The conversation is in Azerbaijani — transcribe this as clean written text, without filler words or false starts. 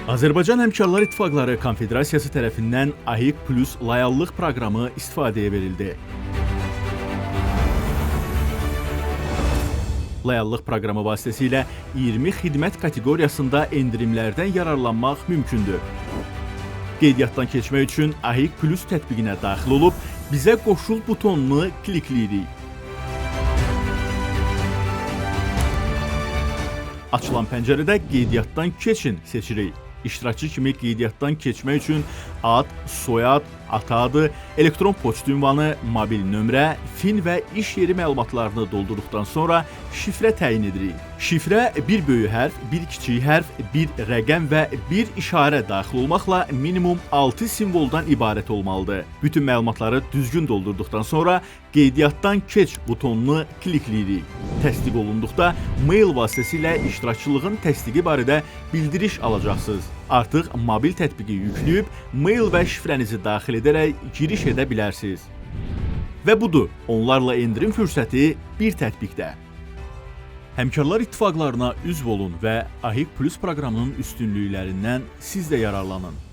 Azərbaycan Həmkarlar İttifaqları Konfederasiyası tərəfindən AHİQ Plus layallıq proqramı istifadəyə verildi. Layallıq proqramı vasitəsilə 20 xidmət kateqoriyasında endirimlərdən yararlanmaq mümkündür. Qeydiyyatdan keçmək üçün AHİQ Plus tətbiqinə daxil olub, bizə qoşul butonunu klikləyirik. Açılan pəncərədə qeydiyyatdan keçin seçirik. İştirakçı kimi qeydiyyatdan keçmək üçün ad, soyad, ata adı, elektron poçt ünvanı, mobil nömrə, fin və iş yeri məlumatlarını dolduruqdan sonra şifrə təyin edirik. Şifrə bir böyük hərf, bir kiçik hərf, bir rəqəm və bir işarə daxil olmaqla minimum 6 simvoldan ibarət olmalıdır. Bütün məlumatları düzgün doldurduqdan sonra qeydiyyatdan keç butonunu klikləyirik. Təsdiq olunduqda mail vasitəsilə iştirakçılığın təsdiqi barədə bildiriş alacaqsınız. Artıq mobil tətbiqi yükləyib, mail və şifrənizi daxil edərək giriş edə bilərsiniz. Və budur, onlarla endirim fürsəti bir tətbiqdə. Həmkarlar İttifaqlarına üzv olun və AHİQ Plus proqramının üstünlüklərindən siz də yararlanın.